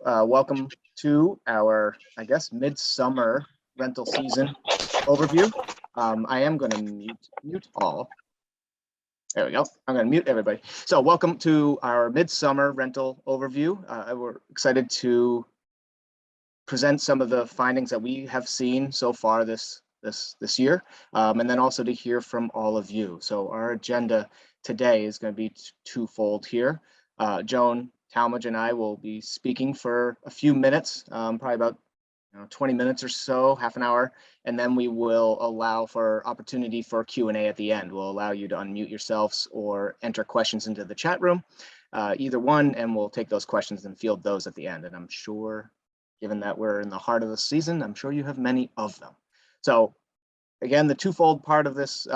Welcome to our, I guess, midsummer rental season overview. I am going to mute all. There we go. I'm going to mute everybody. So welcome to our midsummer rental overview. We're excited to present some of the findings that we have seen so far this year, and then also to hear from all of you. So our agenda today is going to be twofold here. Joan Talmadge and I will be speaking for a few minutes, probably about 20 minutes or so, half an hour, and then we will allow for opportunity for Q&A at the end. We'll allow you to unmute yourselves or enter questions into the chat room, either one, and we'll take those questions and field those at the end. And I'm sure, given that we're in the heart of the season, I'm sure you have many of them. So again, the twofold part of this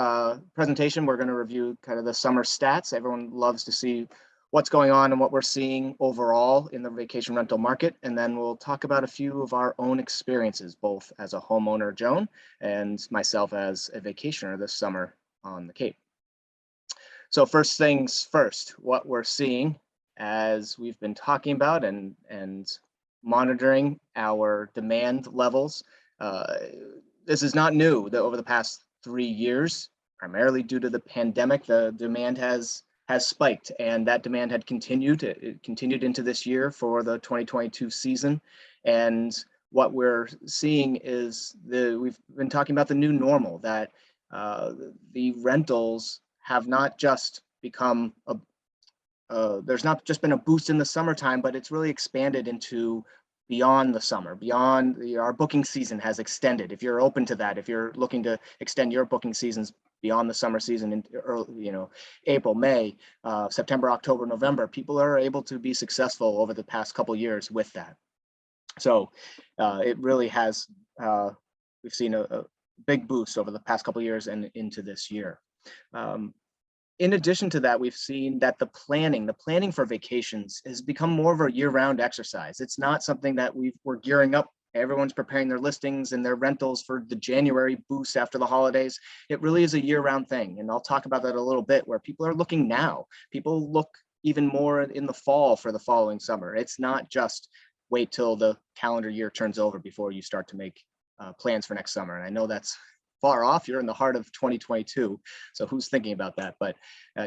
presentation, we're going to review kind of the summer stats. Everyone loves to see what's going on and what we're seeing overall in the vacation rental market. And then we'll talk about a few of our own experiences, both as a homeowner, Joan, and myself as a vacationer this summer on the Cape. So first things first, what we're seeing as we've been talking about and monitoring our demand levels. This is not new. Over the past 3 years, primarily due to the pandemic, the demand has spiked, and that demand had continued. It continued into this year for the 2022 season. And what we're seeing is we've been talking about the new normal, that the rentals have not just become there's not just been a boost in the summertime, but it's really expanded into beyond the summer, beyond our booking season has extended. If you're open to that, if you're looking to extend your booking seasons beyond the summer season in early, April, May, September, October, November, people are able to be successful over the past couple of years with that. So it really has, we've seen a big boost over the past couple of years and into this year. In addition to that, we've seen that the planning for vacations has become more of a year-round exercise. It's not something that we're gearing up. Everyone's preparing their listings and their rentals for the January boost after the holidays. It really is a year-round thing. And I'll talk about that a little bit, where people are looking now. People look even more in the fall for the following summer. It's not just wait till the calendar year turns over before you start to make plans for next summer. And I know that's far off. You're in the heart of 2022. So who's thinking about that? But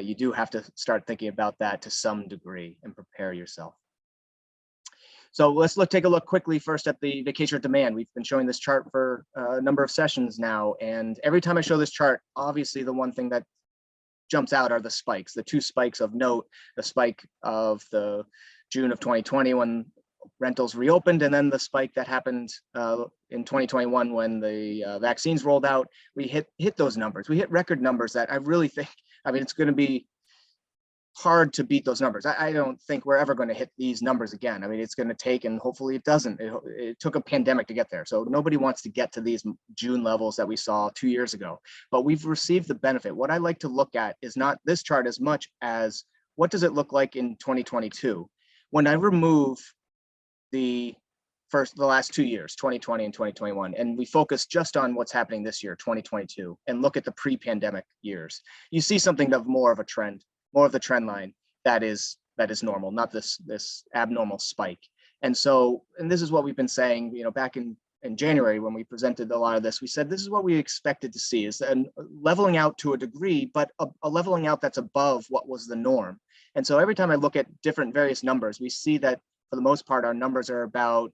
you do have to start thinking about that to some degree and prepare yourself. So let's take a look quickly first at the vacation demand. We've been showing this chart for a number of sessions now. And every time I show this chart, obviously the one thing that jumps out are the spikes, the two spikes of note, the spike of the June of 2020 when rentals reopened, and then the spike that happened in 2021 when the vaccines rolled out. We hit those numbers. We hit record numbers that I really think, it's going to be hard to beat those numbers. I don't think we're ever going to hit these numbers again. It's going to take, and hopefully it doesn't. It took a pandemic to get there. So nobody wants to get to these June levels that we saw 2 years ago, but we've received the benefit. What I like to look at is not this chart as much as what does it look like in 2022? When I remove the last 2 years, 2020 and 2021, and we focus just on what's happening this year, 2022, and look at the pre-pandemic years, you see something of more of a trend, more of the trend line that is normal, not this abnormal spike. And this is what we've been saying, back in January when we presented a lot of this. We said this is what we expected to see, is a leveling out to a degree, but a leveling out that's above what was the norm. And so every time I look at different various numbers, we see that for the most part, our numbers are about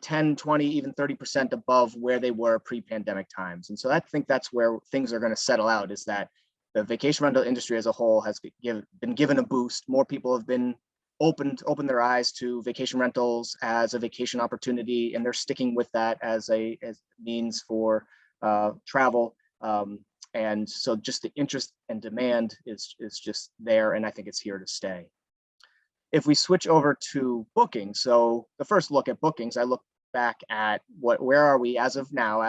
10, 20, even 30% above where they were pre-pandemic times. And so I think that's where things are going to settle out, is that the vacation rental industry as a whole has been given a boost. More people have been opened their eyes to vacation rentals as a vacation opportunity, and they're sticking with that as means for travel. And so just the interest and demand is just there, and I think it's here to stay. If we switch over to bookings, so the first look at bookings, I look back at where are we as of now,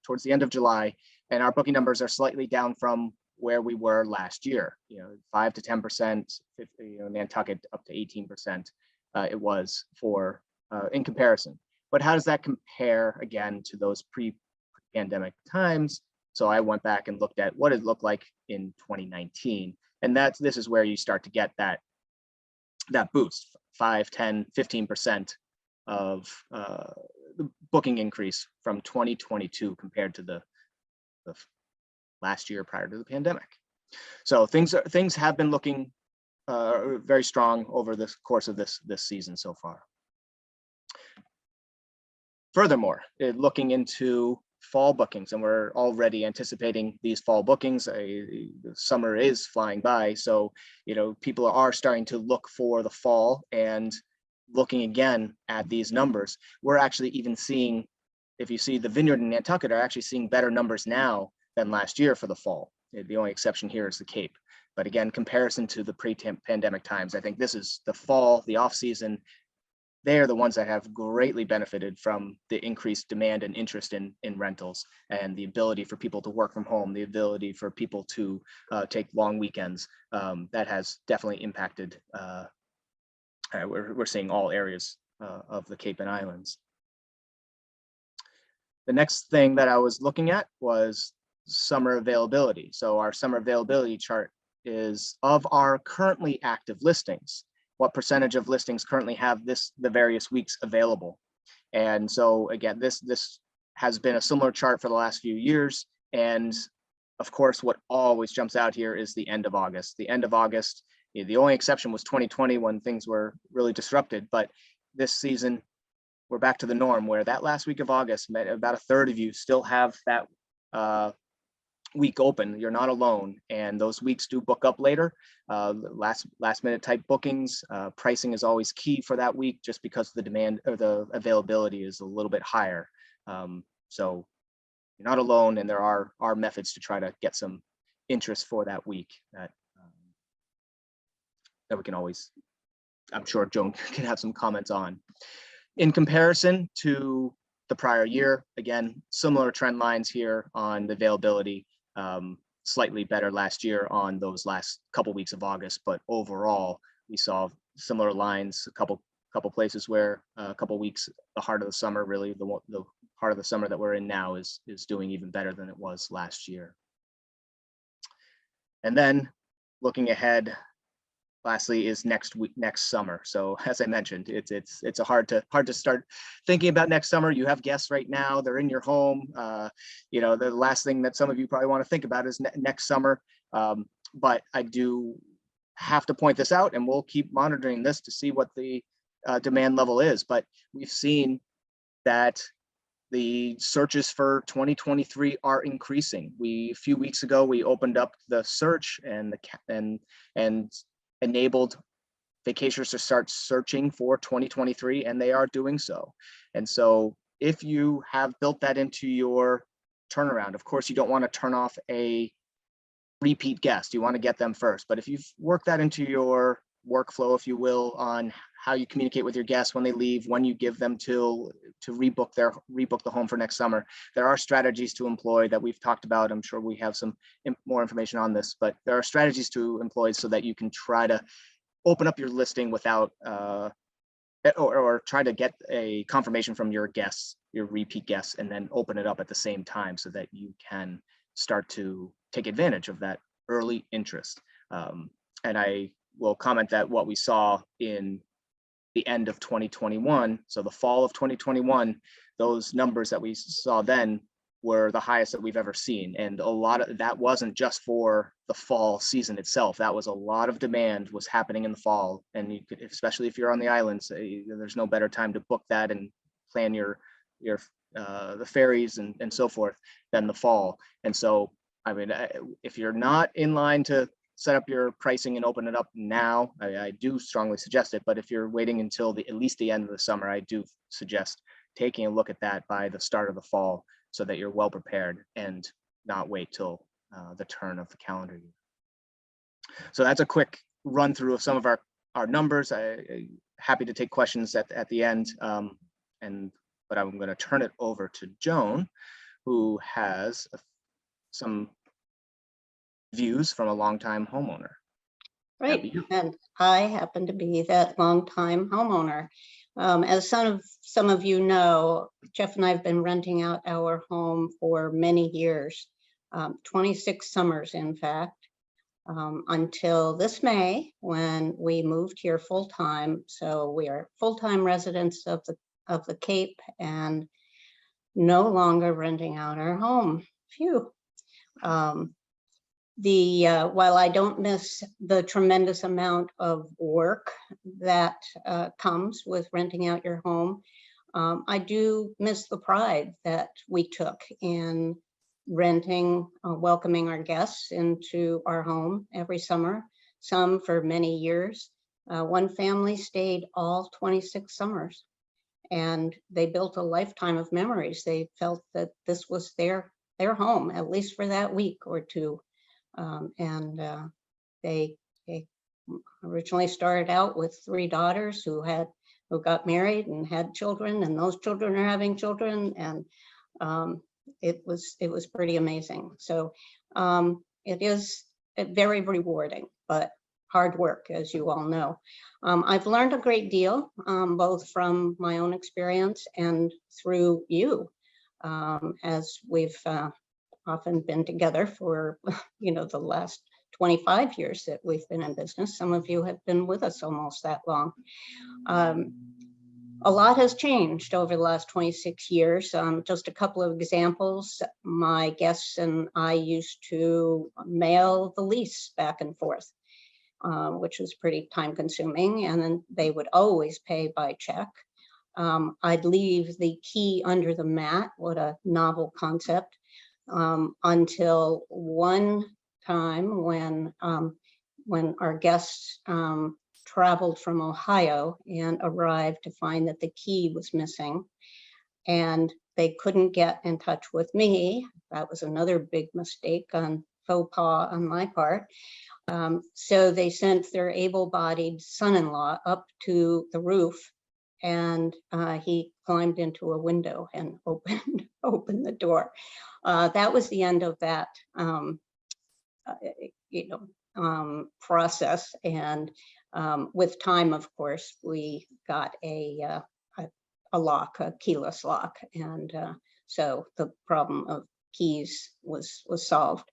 towards the end of July, and our booking numbers are slightly down from where we were last year. 5 to 10%, Nantucket up to 18%. It was for in comparison. But how does that compare again to those pre-pandemic times? So I went back and looked at what it looked like in 2019, and this is where you start to get that that boost 5, 10, 15% of the booking increase from 2022 compared to the last year prior to the pandemic. So things have been looking very strong over the course of this season so far. Furthermore, looking into fall bookings, and we're already anticipating these fall bookings. The summer is flying by, so people are starting to look for the fall and looking again at these numbers. We're actually even seeing, if you see the Vineyard and Nantucket are actually seeing better numbers now than last year for the fall. The only exception here is the Cape. But again, comparison to the pre-pandemic times, I think this is the fall, the off season. They are the ones that have greatly benefited from the increased demand and interest in rentals, and the ability for people to work from home, the ability for people to take long weekends. That has definitely impacted. We're seeing all areas of the Cape and Islands. The next thing that I was looking at was summer availability. So our summer availability chart is of our currently active listings. What percentage of listings currently have the various weeks available? And so again, this has been a similar chart for the last few years. And of course, what always jumps out here is the end of August. The end of August, the only exception was 2020 when things were really disrupted. But this season, we're back to the norm where that last week of August, about a third of you still have that week open. You're not alone, and those weeks do book up later. Last minute type bookings. Pricing is always key for that week, just because the demand or the availability is a little bit higher. So you're not alone, and there are methods to try to get some interest for that week that we can always, I'm sure Joan can have some comments on. In comparison to the prior year, again, similar trend lines here on the availability. Slightly better last year on those last couple weeks of August, but overall we saw similar lines. A couple places where a couple weeks, the heart of the summer, really the part of the summer that we're in now is doing even better than it was last year. And then looking ahead, lastly, is next summer. So as I mentioned, it's hard to start thinking about next summer. You have guests right now; they're in your home. The last thing that some of you probably want to think about is next summer. But I do have to point this out, and we'll keep monitoring this to see what the demand level is. But we've seen that the searches for 2023 are increasing. A few weeks ago, we opened up the search and enabled vacationers to start searching for 2023, and they are doing so. And so if you have built that into your turnaround, of course, you don't want to turn off a repeat guest. You want to get them first. But if you've worked that into your workflow, if you will, on how you communicate with your guests when they leave, when you give them to rebook the home for next summer, there are strategies to employ that we've talked about. I'm sure we have some more information on this, but there are strategies to employ so that you can try to open up your listing without or try to get a confirmation from your guests, your repeat guests, and then open it up at the same time so that you can start to take advantage of that early interest. And I will comment that what we saw in the end of 2021, so the fall of 2021, those numbers that we saw then were the highest that we've ever seen. And a lot of that wasn't just for the fall season itself. That was a lot of demand was happening in the fall. And you could, especially if you're on the islands, there's no better time to book that and plan your the ferries and so forth than the fall. And so, I mean, if you're not in line to set up your pricing and open it up now, I do strongly suggest it. But if you're waiting until at least the end of the summer, I do suggest taking a look at that by the start of the fall so that you're well prepared and not wait till the turn of the calendar year. So that's a quick run through of some of our numbers. I'm happy to take questions at the end. But I'm going to turn it over to Joan, who has some views from a longtime homeowner. Right, and I happen to be that longtime homeowner. As some of you know, Jeff and I have been renting out our home for many years, 26 summers, in fact. until this May, when we moved here full-time. So we are full-time residents of the Cape and no longer renting out our home. Phew. While I don't miss the tremendous amount of work that comes with renting out your home, I do miss the pride that we took in renting, welcoming our guests into our home every summer, some for many years. One family stayed all 26 summers, and they built a lifetime of memories. They felt that this was their home, at least for that week or two. They originally started out with 3 daughters who got married and had children, and those children are having children, and it was pretty amazing. So it is very rewarding, but hard work, as you all know. I've learned a great deal, both from my own experience and through you, as we've often been together for, the last 25 years that we've been in business. Some of you have been with us almost that long. A lot has changed over the last 26 years. Just a couple of examples. My guests and I used to mail the lease back and forth, which was pretty time consuming, and then they would always pay by check. I'd leave the key under the mat. What a novel concept. Until one time when our guests traveled from Ohio and arrived to find that the key was missing, and they couldn't get in touch with me. That was another big mistake, faux pas on my part. So they sent their able-bodied son-in-law up to the roof, and he climbed into a window and opened the door. That was the end of that, process. And with time, of course, we got a lock, a keyless lock, and so the problem of keys was solved.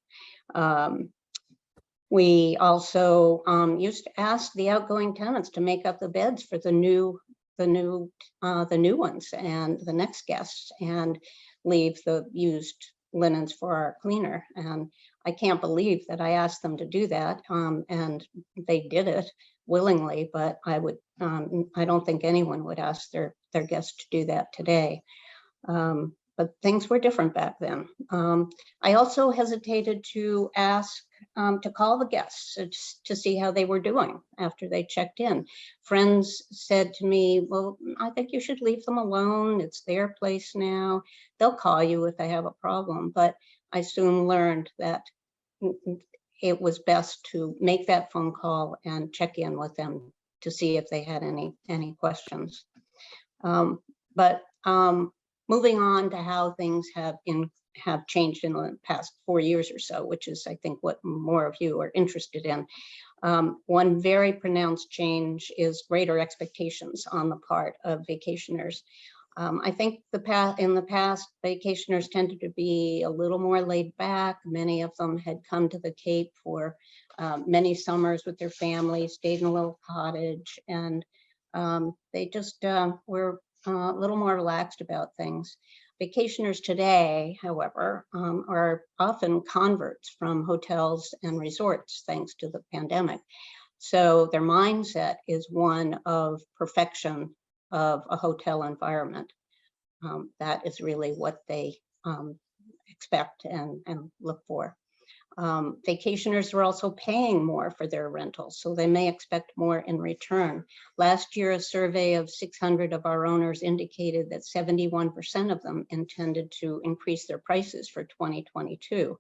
We also used to ask the outgoing tenants to make up the beds for the new ones and the next guests, and leave the used linens for our cleaner. And I can't believe that I asked them to do that, and they did it willingly. But I don't think anyone would ask their guests to do that today. But things were different back then. I also hesitated to ask to call the guests to see how they were doing after they checked in. Friends said to me, well, I think you should leave them alone. It's their place now. They'll call you if they have a problem. But I soon learned that it was best to make that phone call and check in with them to see if they had any questions. Moving on to how things have changed in the past 4 years or so, which is, I think, what more of you are interested in. One very pronounced change is greater expectations on the part of vacationers. I think in the past, vacationers tended to be a little more laid back. Many of them had come to the Cape for many summers with their families, stayed in a little cottage, and they just were a little more relaxed about things. Vacationers today, however, are often converts from hotels and resorts, thanks to the pandemic. So their mindset is one of perfection of a hotel environment. That is really what they expect and look for. Vacationers are also paying more for their rentals, so they may expect more in return. Last year, a survey of 600 of our owners indicated that 71% of them intended to increase their prices for 2022.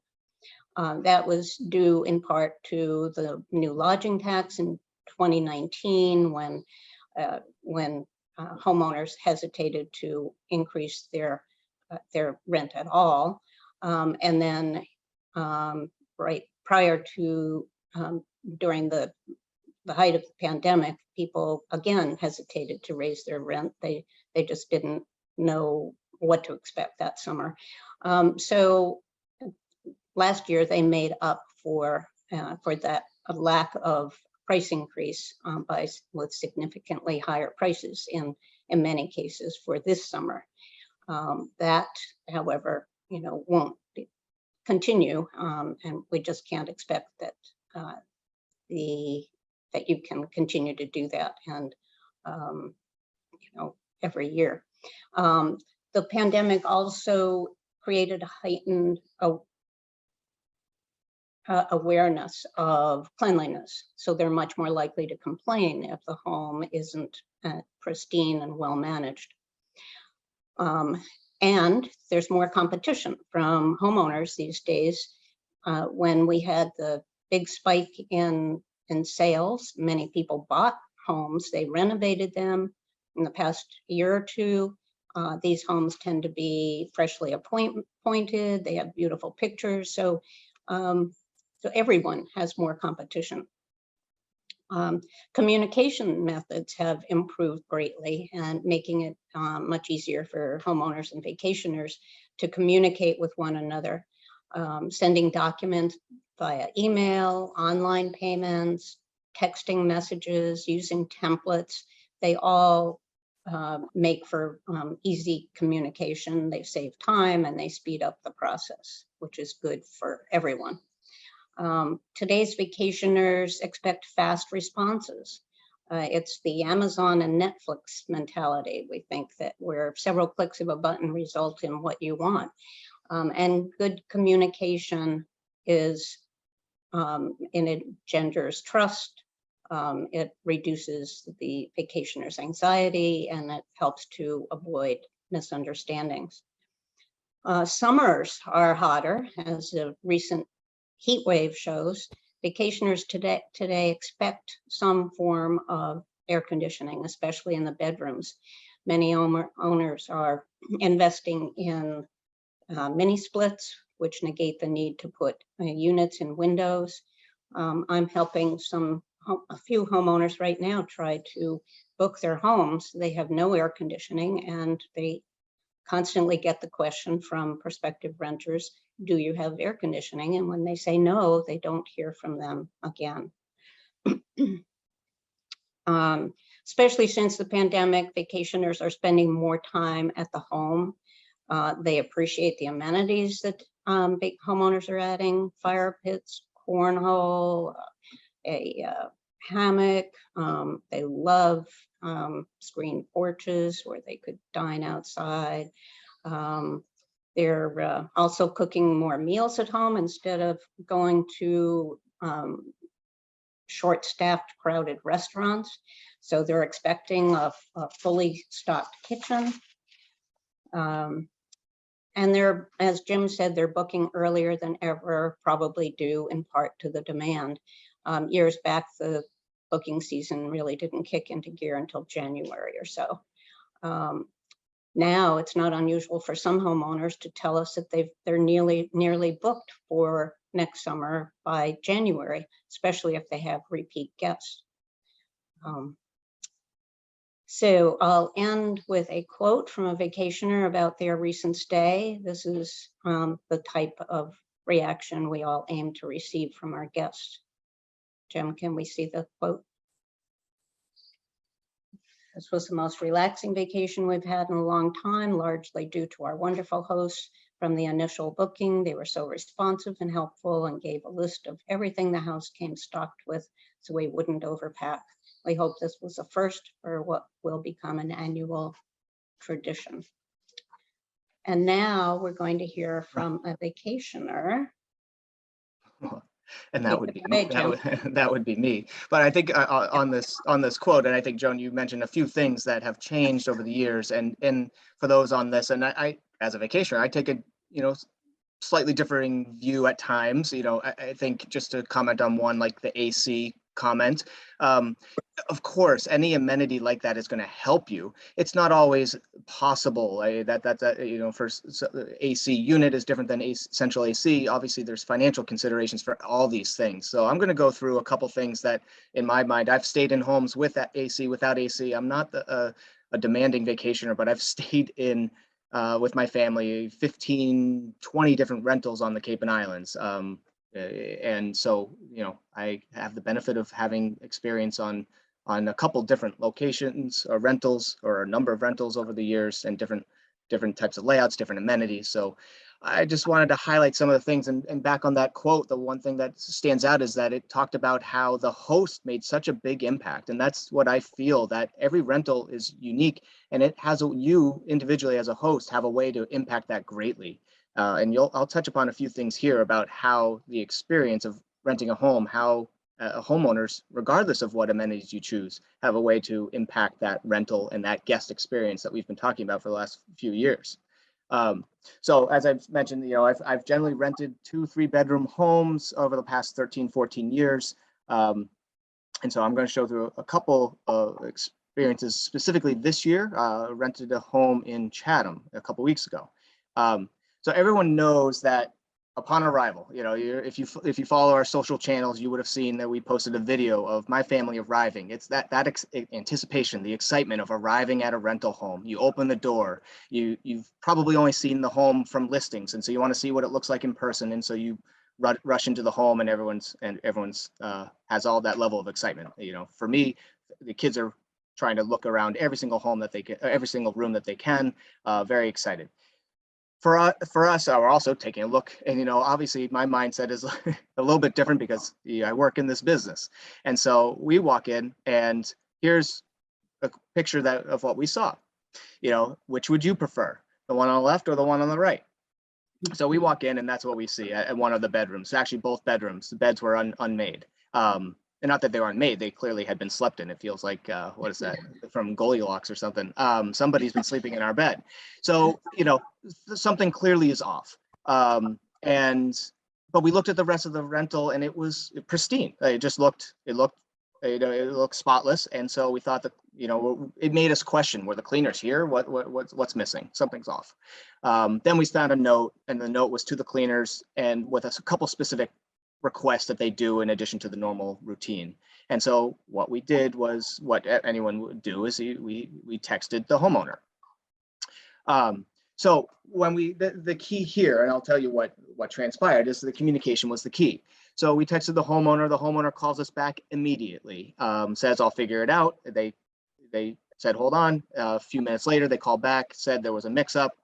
That was due in part to the new lodging tax in 2019, when homeowners hesitated to increase their rent at all, and then right prior to during the height of the pandemic, people again hesitated to raise their rent. They just didn't know what to expect that summer. So last year they made up for for that lack of price increase with significantly higher prices in many cases for this summer. That, however, won't continue, and we just can't expect that that you can continue to do that and every year. The pandemic also created a heightened awareness of cleanliness. So they're much more likely to complain if the home isn't pristine and well managed. And there's more competition from homeowners these days. When we had the big spike in sales, many people bought homes, they renovated them in the past year or two. These homes tend to be freshly appointed, they have beautiful pictures. So everyone has more competition. Communication methods have improved greatly and making it much easier for homeowners and vacationers to communicate with one another. Sending documents via email, online payments, texting messages, using templates, they all make for easy communication. They save time and they speed up the process, which is good for everyone. Today's vacationers expect fast responses. It's the Amazon and Netflix mentality. We think that where several clicks of a button result in what you want. And good communication is, it engenders trust. It reduces the vacationer's anxiety, and it helps to avoid misunderstandings. Summers are hotter, as a recent heat wave shows. Vacationers today expect some form of air conditioning, especially in the bedrooms. Many owners are investing in mini splits, which negate the need to put units in windows. I'm helping a few homeowners right now try to book their homes. They have no air conditioning, and they constantly get the question from prospective renters, do you have air conditioning? And when they say no, they don't hear from them again. Especially since the pandemic, vacationers are spending more time at the home. They appreciate the amenities that big homeowners are adding: fire pits, cornhole, a hammock. They love screened porches where they could dine outside. They're also cooking more meals at home instead of going to short-staffed, crowded restaurants. So they're expecting a fully stocked kitchen. And they're, as Jim said, they're booking earlier than ever, probably due in part to the demand. Years back, the booking season really didn't kick into gear until January or so. Now it's not unusual for some homeowners to tell us that they're nearly booked for next summer by January, especially if they have repeat guests. So I'll end with a quote from a vacationer about their recent stay. This is the type of reaction we all aim to receive from our guests. Jim, can we see the quote? This was the most relaxing vacation we've had in a long time, largely due to our wonderful hosts. From the initial booking, they were so responsive and helpful and gave a list of everything the house came stocked with so we wouldn't overpack. We hope this was a first for what will become an annual tradition. And now we're going to hear from a vacationer. And that would be that would be me. But I think on this quote, and I think, Joan, you mentioned a few things that have changed over the years, and for those on this, and I as a vacationer, I take a slightly differing view at times. I think, just to comment on one, like the AC comment, of course, any amenity like that is going to help you. It's not always possible. For AC unit is different than central AC. Obviously, there's financial considerations for all these things. So I'm going to go through a couple things that, in my mind, I've stayed in homes with that AC, without AC. I'm not a demanding vacationer, but I've stayed in with my family 15, 20 different rentals on the Cape and Islands. And so, I have the benefit of having experience on a couple different locations or rentals, or a number of rentals over the years, and different types of layouts, different amenities. So I just wanted to highlight some of the things. And back on that quote, the one thing that stands out is that it talked about how the host made such a big impact. And that's what I feel, that every rental is unique, and it has you individually as a host have a way to impact that greatly. And I'll touch upon a few things here about how the experience of renting a home, how homeowners, regardless of what amenities you choose, have a way to impact that rental and that guest experience that we've been talking about for the last few years. So as I've mentioned, I've generally rented 2-3 bedroom homes over the past 13, 14 years. And so I'm going to show through a couple of experiences. Specifically this year, rented a home in Chatham a couple weeks ago. So everyone knows that upon arrival, if you follow our social channels, you would have seen that we posted a video of my family arriving. It's that anticipation, the excitement of arriving at a rental home. You open the door, you've probably only seen the home from listings, and so you want to see what it looks like in person, and so you rush into the home, and everyone's has all that level of excitement. For me, the kids are trying to look around every single home that they can, every single room that they can. Very excited. For us, we're also taking a look, and obviously my mindset is a little bit different because I work in this business, and so we walk in, and here's a picture of what we saw. Which would you prefer, the one on the left or the one on the right? So we walk in, and that's what we see at one of the bedrooms. Actually, both bedrooms, the beds were unmade. And not that they were unmade, they clearly had been slept in. It feels like, what is that, from Goldilocks or something? Somebody's been sleeping in our bed. So, something clearly is off. But we looked at the rest of the rental, and it was pristine. It looked spotless. And so we thought that, it made us question, were the cleaners here? What's missing? Something's off. Then we found a note, and the note was to the cleaners, and with a couple specific requests that they do in addition to the normal routine. And so what we did was what anyone would do, is we texted the homeowner. So when the key here, and I'll tell you what transpired, is the communication was the key. So we texted the homeowner calls us back immediately, says, I'll figure it out. They said, hold on. A few minutes later, they called back, said there was a mix up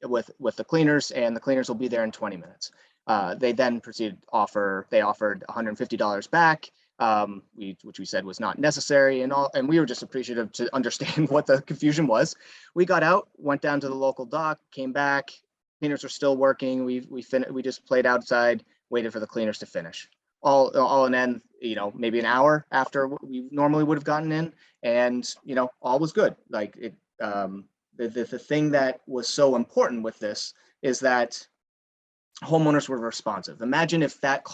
with the cleaners, and the cleaners will be there in 20 minutes. They then proceeded they offered $150 back, which we said was not necessary, and we were just appreciative to understand what the confusion was. We got out, went down to the local dock, came back, cleaners are still working. We just played outside, waited for the cleaners to finish. All in end, maybe an hour after we normally would have gotten in, and all was good. Like the thing that was so important with this is that homeowners were responsive. Imagine if that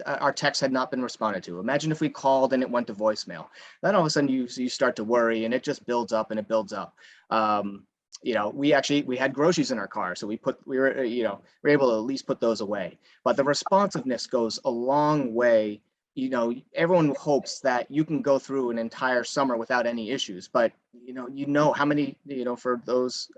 our text had not been responded to. Imagine if we called and it went to voicemail. Then all of a sudden you start to worry, and it just builds up and it builds up. We had groceries in our car, so we were able to at least put those away. But the responsiveness goes a long way. Everyone hopes that you can go through an entire summer without any issues, but how many, for those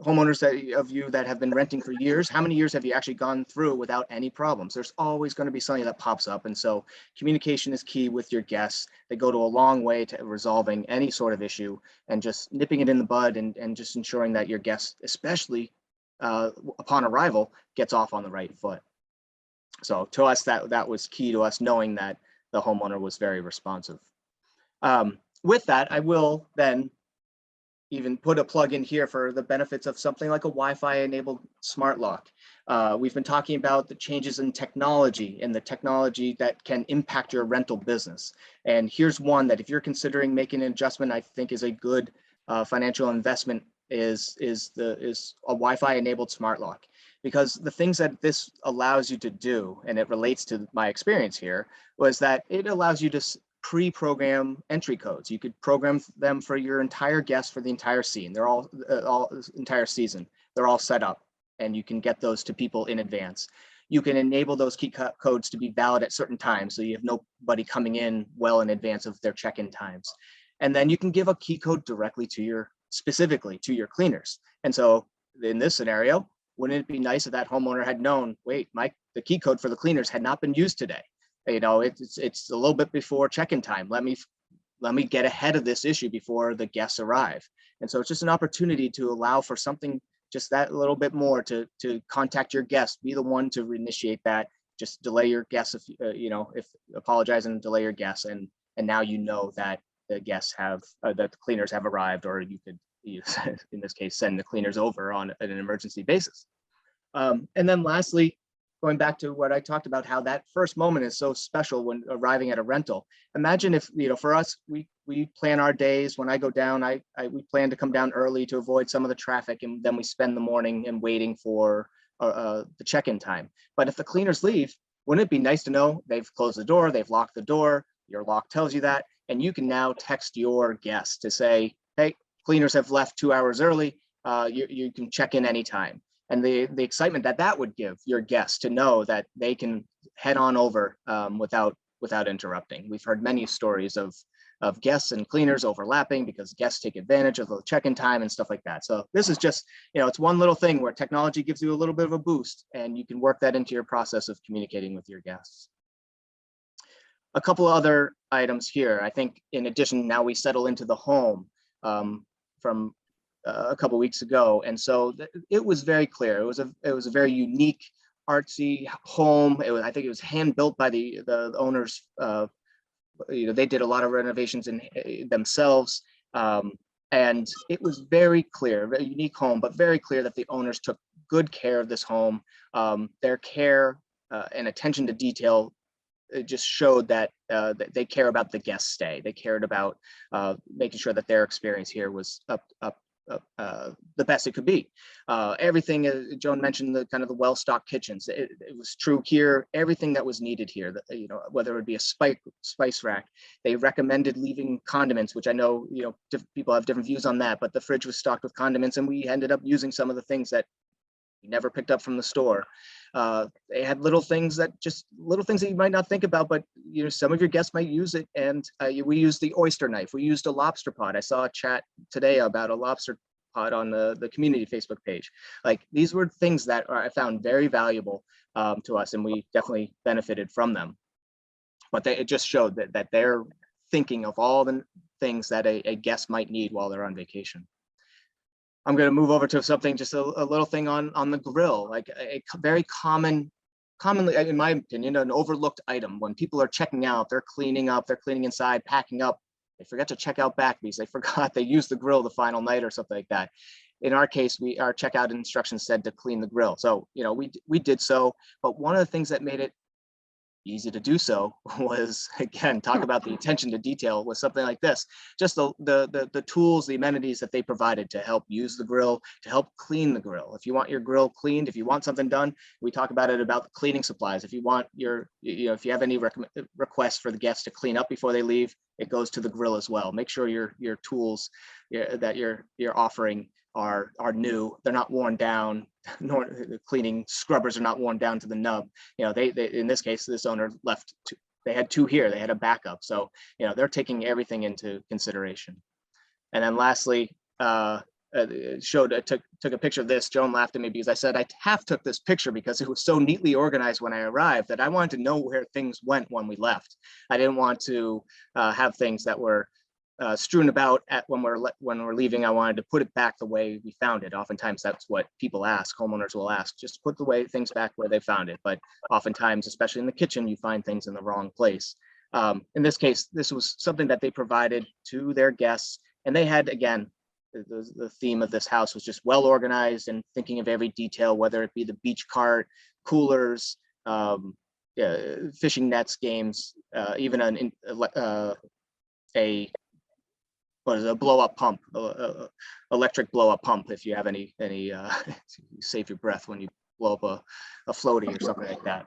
homeowners of you that have been renting for years, how many years have you actually gone through without any problems? There's always going to be something that pops up. And so communication is key with your guests. They go to a long way to resolving any sort of issue, and just nipping it in the bud, and just ensuring that your guests, especially upon arrival, gets off on the right foot. So to us, that was key to us, knowing that the homeowner was very responsive. With that, I will then even put a plug in here for the benefits of something like a Wi-Fi enabled smart lock. We've been talking about the changes in technology, and the technology that can impact your rental business. And here's one that, if you're considering making an adjustment, I think is a good financial investment, is a Wi-Fi enabled smart lock. Because the things that this allows you to do, and it relates to my experience here, was that it allows you to pre-program entry codes. You could program them for your entire guest for the entire scene. They're all entire season. They're all set up, and you can get those to people in advance. You can enable those key codes to be valid at certain times, so you have nobody coming in well in advance of their check-in times. And then you can give a key code directly specifically to your cleaners. And so in this scenario, wouldn't it be nice if that homeowner had known, wait, the key code for the cleaners had not been used today. You know, it's a little bit before check-in time. Let me get ahead of this issue before the guests arrive. And so it's just an opportunity to allow for something just that little bit more to contact your guests, be the one to initiate that, just delay your guests if if apologize and delay your guests, and now you know that the guests have that the cleaners have arrived, or you could in this case send the cleaners over on an emergency basis. And then lastly, going back to what I talked about, how that first moment is so special when arriving at a rental. Imagine if, for us, we plan our days. When I go down, we plan to come down early to avoid some of the traffic, and then we spend the morning and waiting for the check-in time. But if the cleaners leave, wouldn't it be nice to know they've closed the door, they've locked the door, your lock tells you that, and you can now text your guests to say, hey, cleaners have left 2 hours early, you can check in anytime. And the excitement that would give your guests to know that they can head on over without interrupting. We've heard many stories of guests and cleaners overlapping because guests take advantage of the check-in time and stuff like that. So this is just, it's one little thing where technology gives you a little bit of a boost, and you can work that into your process of communicating with your guests. A couple of other items here. I think in addition, now we settle into the home from a couple of weeks ago, and so it was very clear. It was a very unique, artsy home. I think it was hand built by the owners. They did a lot of renovations in themselves, and it was very clear, very unique home, but very clear that the owners took good care of this home. Their care and attention to detail, it just showed that they care about the guest stay. They cared about making sure that their experience here was the best it could be. Everything, Joan mentioned, the kind of the well-stocked kitchens. It was true here. Everything that was needed here, whether it would be a spice rack. They recommended leaving condiments, which I know, people have different views on that, but the fridge was stocked with condiments, and we ended up using some of the things that we never picked up from the store. They had little things that you might not think about, but some of your guests might use it. And we used the oyster knife. We used a lobster pot. I saw a chat today about a lobster pot on the community Facebook page. Like, these were things that I found very valuable to us, and we definitely benefited from them. But it just showed that they're thinking of all the things that a guest might need while they're on vacation. I'm going to move over to something, just a little thing on the grill, like a very commonly, in my opinion, an overlooked item. When people are checking out, they're cleaning up, they're cleaning inside, packing up, they forget to check out back because they forgot they used the grill the final night or something like that. In our case, our checkout instructions said to clean the grill. So, we did so, but one of the things that made it easy to do so was, again, talk about the attention to detail, was something like this. Just the tools, the amenities that they provided to help use the grill, to help clean the grill. If you want your grill cleaned, if you want something done, we talk about the cleaning supplies. If you want if you have any requests for the guests to clean up before they leave, it goes to the grill as well. Make sure your tools that you're offering are new. They're not worn down, nor the cleaning scrubbers are not worn down to the nub. They in this case, this owner left they had two here, they had a backup. So, they're taking everything into consideration. And then lastly, took a picture of this. Joan laughed at me because I said I half took this picture because it was so neatly organized when I arrived that I wanted to know where things went when we left. I didn't want to have things that were strewn about when we're leaving. I wanted to put it back the way we found it. Oftentimes that's what people ask, homeowners will ask, just put things back where they found it. But oftentimes, especially in the kitchen, you find things in the wrong place. In this case, this was something that they provided to their guests, and they had, again, the theme of this house was just well organized and thinking of every detail, whether it be the beach cart, coolers, fishing nets, games, even a blow-up pump, electric blow-up pump. If you have any you save your breath when you blow up a floaty or something like that.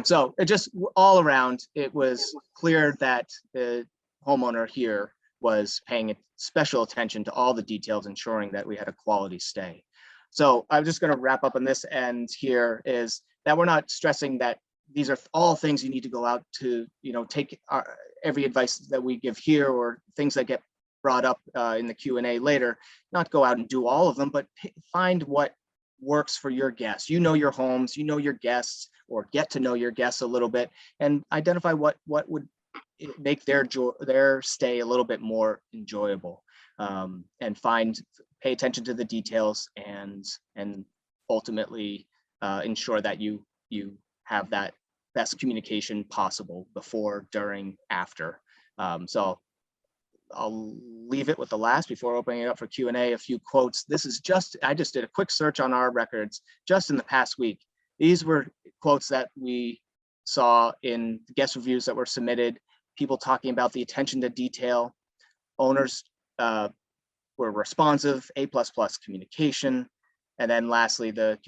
So it just all around, it was clear that the homeowner here was paying special attention to all the details, ensuring that we had a quality stay. So I'm just going to wrap up on this end here, is that we're not stressing that these are all things you need to go out to, take every advice that we give here or things that get brought up in the Q&A later, not go out and do all of them, but find what works for your guests. You know your homes, you know your guests, or get to know your guests a little bit, and identify what would make their stay a little bit more enjoyable, and pay attention to the details, and ultimately ensure that you have that best communication possible before, during, after. So I'll leave it with the last before opening it up for Q&A. A few quotes. I just did a quick search on our records just in the past week. These were quotes that we saw in guest reviews that were submitted, people talking about the attention to detail. Owners were responsive, A++ communication. And then lastly, the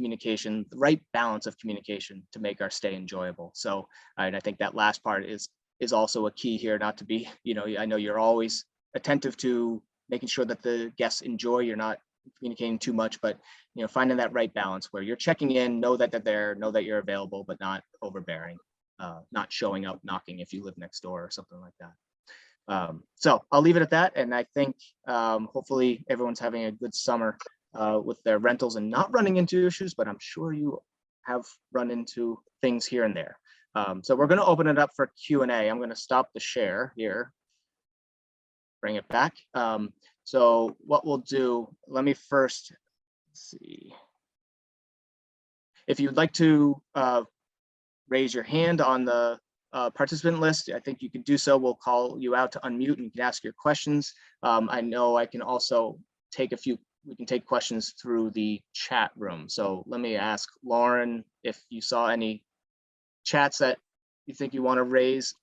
right balance of communication to make our stay enjoyable. So I think that last part is also a key here, not to be, I know you're always attentive to making sure that the guests enjoy, you're not communicating too much, but finding that right balance where you're checking in, know that they're there, know that you're available, but not overbearing, not showing up knocking if you live next door or something like that. So I'll leave it at that. And I think hopefully everyone's having a good summer with their rentals and not running into issues, but I'm sure you have run into things here and there. So we're going to open it up for Q&A. I'm going to stop the share here, bring it back. So what we'll do, let me first see. If you'd like to raise your hand on the participant list, I think you could do so. We'll call you out to unmute and you can ask your questions. I know I can also we can take questions through the chat room. So let me ask Lauren if you saw any chats that you think you want to raise,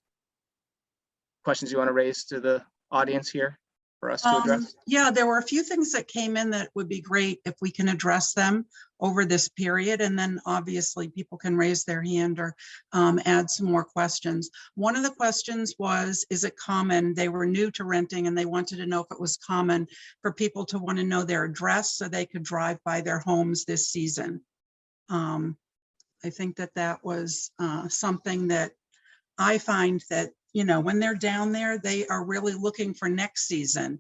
questions you want to raise to the audience here for us to address. Yeah, there were a few things that came in that would be great if we can address them over this period. And then obviously people can raise their hand or add some more questions. One of the questions was, is it common? They were new to renting and they wanted to know if it was common for people to want to know their address so they could drive by their homes this season. I think that was something that I find that, when they're down there, they are really looking for next season.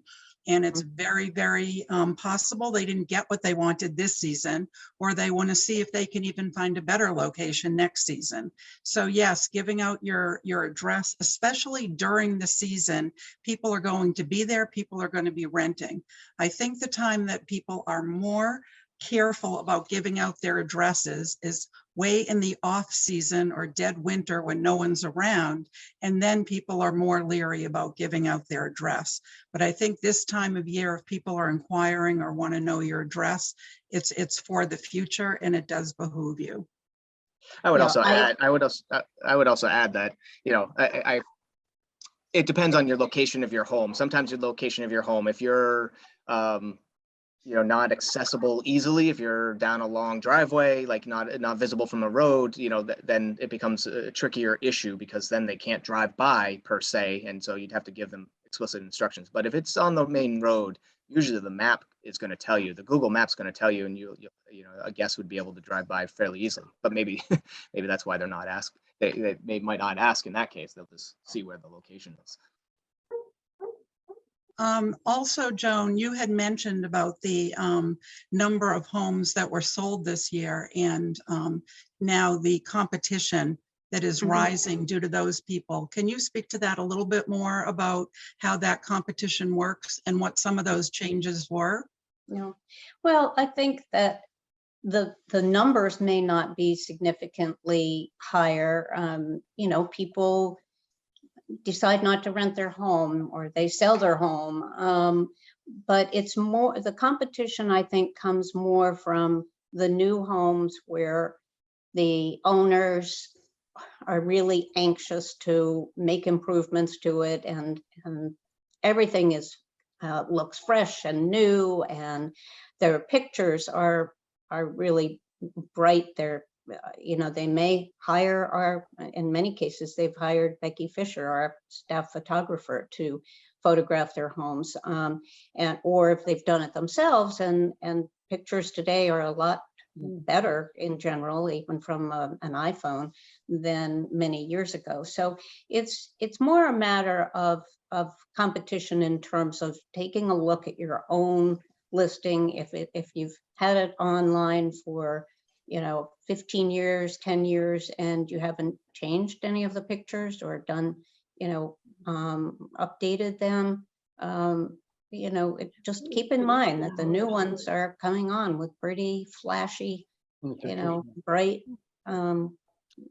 And it's very, very possible they didn't get what they wanted this season, or they want to see if they can even find a better location next season. So yes, giving out your address, especially during the season, people are going to be there, people are going to be renting. I think the time that people are more careful about giving out their addresses is way in the off season or dead winter when no one's around, and then people are more leery about giving out their address. But I think this time of year, if people are inquiring or want to know your address, it's for the future and it does behoove you. I would also add that it depends on your location of your home. Sometimes your location of your home, if you're not accessible easily, if you're down a long driveway, like not visible from a road, then it becomes a trickier issue because then they can't drive by per se, and so you'd have to give them explicit instructions. But if it's on the main road, usually the map is going to tell you, the Google Map's going to tell you, and a guest would be able to drive by fairly easily. But maybe that's why they're not asked. They might not ask in that case. They'll just see where the location is. Also, Joan, you had mentioned about the number of homes that were sold this year, and now the competition that is rising due to those people. Can you speak to that a little bit more about how that competition works and what some of those changes were? Yeah. Well, I think that the numbers may not be significantly higher. People decide not to rent their home or they sell their home. But it's more, the competition, I think, comes more from the new homes where the owners are really anxious to make improvements to it, and everything looks fresh and new, and their pictures are really bright. They may hire in many cases, they've hired Becky Fisher, our staff photographer, to photograph their homes, or if they've done it themselves, and pictures today are a lot better in general, even from an iPhone, than many years ago. So it's more a matter of competition in terms of taking a look at your own listing, if you've had it online for, 15 years, 10 years, and you haven't changed any of the pictures or done, updated them, just keep in mind that the new ones are coming on with pretty flashy, bright, clear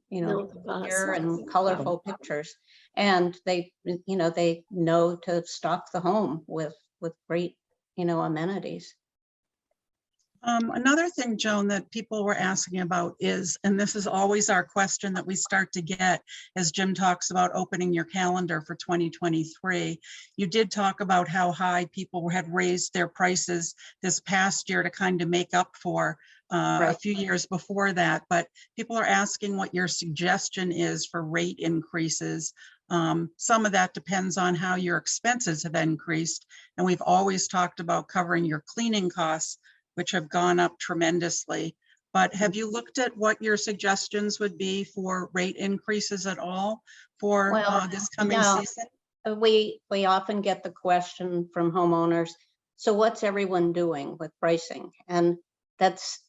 and colorful pictures. And they know to stock the home with great, amenities. Another thing, Joan, that people were asking about is, and this is always our question that we start to get as Jim talks about opening your calendar for 2023. You did talk about how high people had raised their prices this past year to kind of make up for a few years before that, but people are asking what your suggestion is for rate increases. Some of that depends on how your expenses have increased, and we've always talked about covering your cleaning costs, which have gone up tremendously. But have you looked at what your suggestions would be for rate increases at all for this coming season? We often get the question from homeowners, so what's everyone doing with pricing? And that's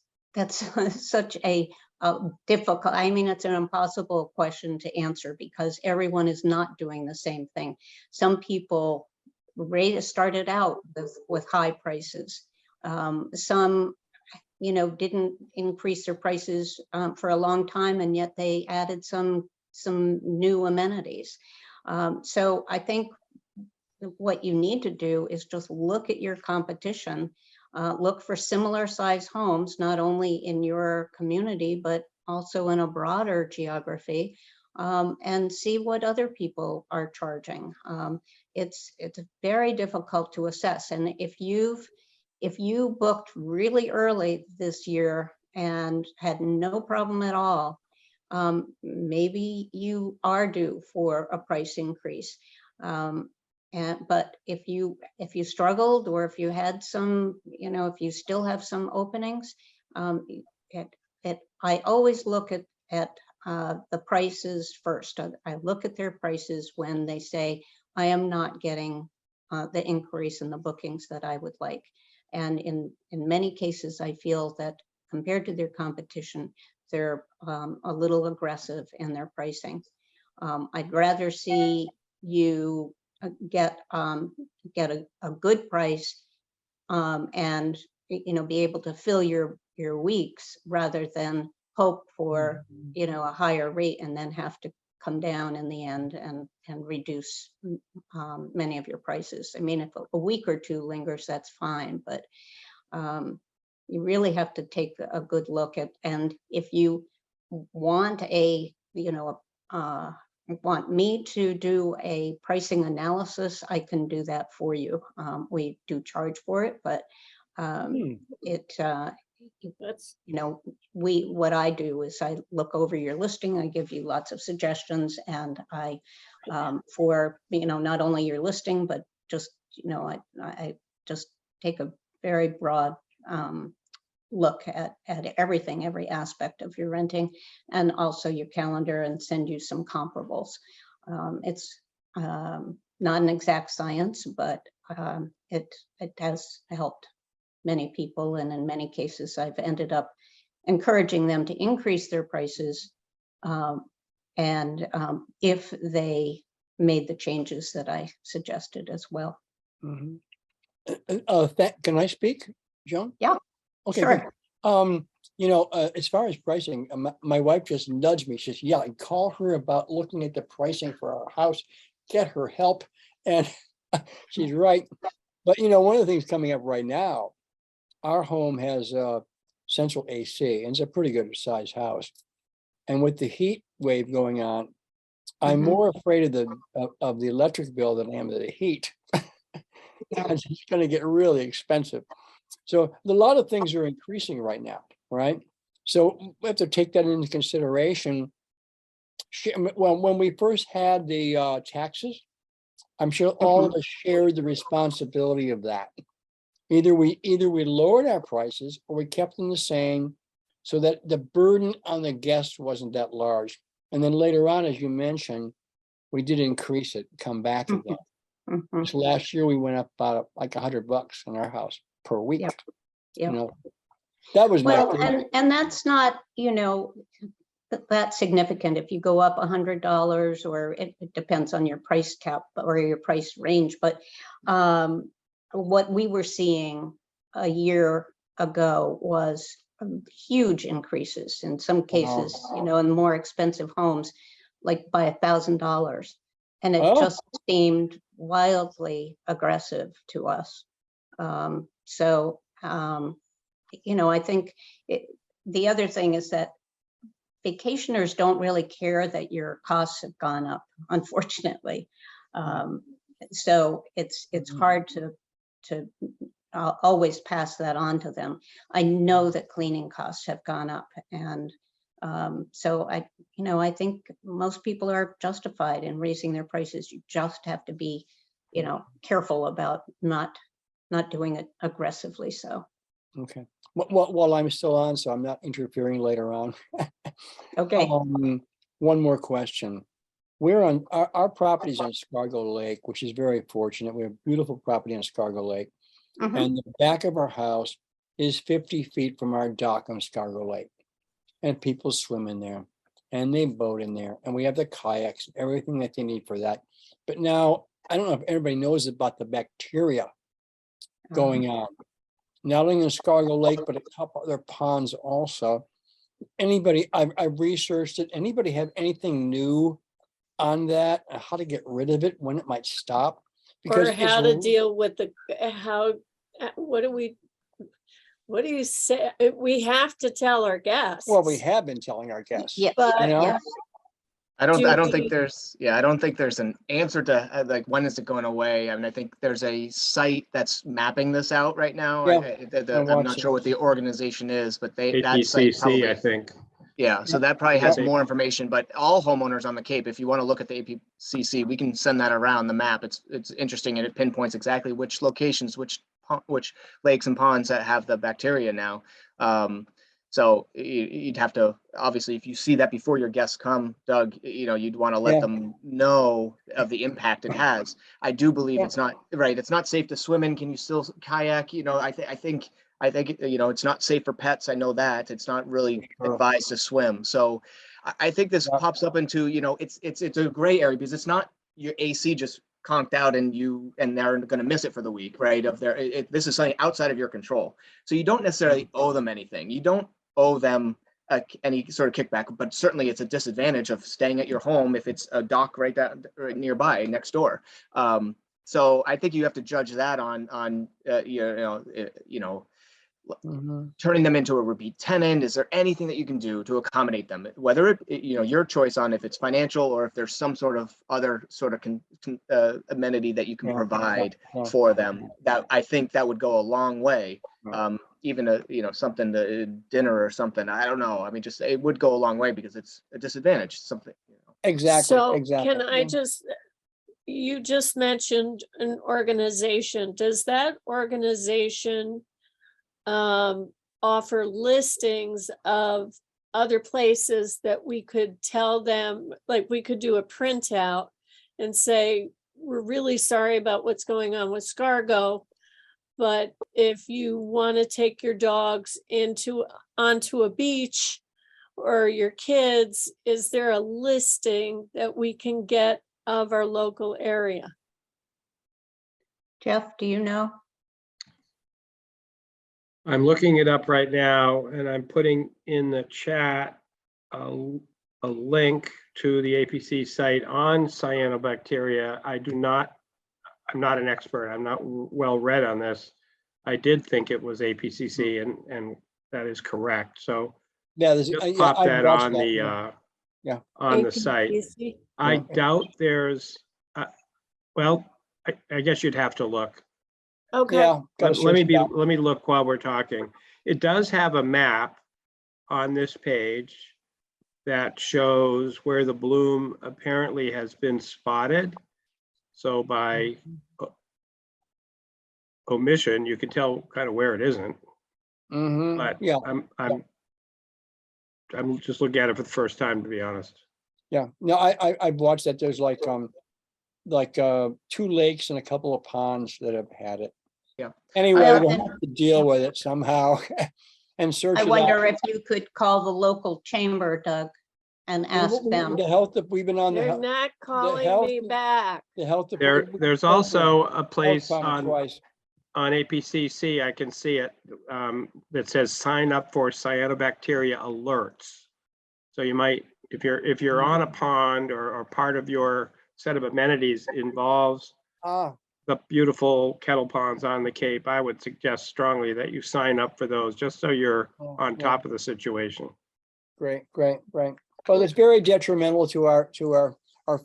such a difficult, it's an impossible question to answer because everyone is not doing the same thing. Some people started out with high prices. Some, didn't increase their prices for a long time, and yet they added some new amenities. So I think what you need to do is just look at your competition, look for similar size homes, not only in your community, but also in a broader geography, and see what other people are charging. It's very difficult to assess. And if you booked really early this year and had no problem at all, maybe you are due for a price increase. But if you struggled, or if you had some, if you still have some openings, I always look at the prices first. I look at their prices when they say, I am not getting the increase in the bookings that I would like. And in many cases, I feel that compared to their competition, they're a little aggressive in their pricing. I'd rather see you get a good price and be able to fill your weeks, rather than hope for a higher rate and then have to come down in the end and reduce many of your prices. If a week or two lingers, that's fine, but you really have to take a good look at, and if you want want me to do a pricing analysis, I can do that for you. We do charge for it, but what I do is I look over your listing, I give you lots of suggestions, and I for not only your listing, but just I just take a very broad look at everything, every aspect of your renting, and also your calendar, and send you some comparables. It's not an exact science, but it has helped many people, and in many cases I've ended up encouraging them to increase their prices, and if they made the changes that I suggested as well. Can I speak, Joan? Yeah. Okay. Sure. Good. As far as pricing, my wife just nudged me. She says, "Yeah, call her about looking at the pricing for our house. Get her help." And she's right. But one of the things coming up right now, our home has central AC, and it's a pretty good sized house. And with the heat wave going on, I'm more afraid of the electric bill than I am of the heat. It's going to get really expensive. So a lot of things are increasing right now, right? So we have to take that into consideration. Well, when we first had the taxes, I'm sure all of us shared the responsibility of that. Either we lowered our prices or we kept them the same, so that the burden on the guests wasn't that large. And then later on, as you mentioned, we did increase it, come back again. This last year we went up about like $100 in our house per week. Yep. You Yep. know, that was my Well, thing. and that's not, that significant. If you go up $100, or it depends on your price cap or your price range, but what we were seeing a year ago was huge increases in some cases, in more expensive homes, like by $1,000. And it Oh. just seemed wildly aggressive to us. I think the other thing is that vacationers don't really care that your costs have gone up, unfortunately. So it's hard to always pass that on to them. I know that cleaning costs have gone up, and so I think most people are justified in raising their prices. You just have to be, careful about not doing it aggressively. So. Okay. While I'm still on, so I'm not interfering later on. Okay. One more question. We're on our property's on Scargo Lake, which is very fortunate. We have beautiful property on Scargo Lake. Mhm. And the back of our house is 50 feet from our dock on Scargo Lake. And people swim in there and they boat in there. And we have the kayaks, everything that they need for that. But now, I don't know if everybody knows about the bacteria going on. Not only in Scargo Lake, but a couple other ponds also. I've researched it. Anybody have anything new on that? How to get rid of it, when it might stop? Or how to deal with what do you say? We have to tell our guests. Well, we have been telling our guests. Yeah. But Yes. I don't Do think we- there's an answer to like when is it going away. I mean, I think there's a site that's mapping this out right now. Yeah, I'm not watching. sure what the organization is, but that site APCC, probably, I think. yeah, so that probably has Yeah. more information, but all homeowners on the Cape, if you want to look at the APCC, we can send that around the map. It's interesting, and it pinpoints exactly which locations, which lakes and ponds that have the bacteria now. So you'd have to, obviously, if you see that before your guests come, Doug, you'd want to let Yeah. them know of the impact it has. I do believe Yeah. it's not safe to swim in. Can you still kayak? I think it's not safe for pets. I know that it's not really advised to swim. So I think this Yeah. pops up into, it's a gray area, because it's not your AC just conked out and they're going to miss it for the week, right? This is something outside of your control. So you don't necessarily owe them anything. You don't owe them any sort of kickback, but certainly it's a disadvantage of staying at your home if it's a dock right nearby next door. So I think you have to judge that on Mhm. turning them into a repeat tenant. Is there anything that you can do to accommodate them? Whether your choice on if it's financial or if there's some sort of other sort of amenity that you can Yeah, provide yeah. for them, that I think that would go a long way. Yeah. Even something to dinner or something. I don't know. I mean, just it would go a long way because it's a disadvantage. Something. Exactly. So Exactly. can I you just mentioned an organization. Does that organization offer listings of other places that we could tell them, like we could do a printout and say, we're really sorry about what's going on with Scargo, but if you want to take your dogs onto a beach or your kids, is there a listing that we can get of our local area? Jeff, do you know? I'm looking it up right now, and I'm putting in the chat a link to the APC site on cyanobacteria. I'm not an expert. I'm not well read on this. I did think it was APCC, and that is correct. So Yeah, just pop that on the Yeah. on the site. APCC? I Yeah. doubt there's, well, I guess you'd have to look. Okay. Yeah. gotta Let me search that. let me look while we're talking. It does have a map on this page that shows where the bloom apparently has been spotted. So by omission, you can tell kind of where it isn't. Mhm. But Yeah. I'm just looking at it for the first time, to be honest. Yeah. No, I've watched that. There's like 2 lakes and a couple of ponds that have had it. Anyway, Well, we'll and- have to deal with it somehow and search I it wonder out. if you could call the local chamber, Doug, and ask them. The health, we've been on They're the not calling health- me back. health. There's also a place on Twice. APCC, I can see it, that says sign up for cyanobacteria alerts. So you might, if you're on a pond or part of your set of amenities involves Ah, the beautiful kettle ponds on the Cape, I would suggest strongly that you sign up for those, just so you're on yeah. top of the situation. Great. Well, it's very detrimental to our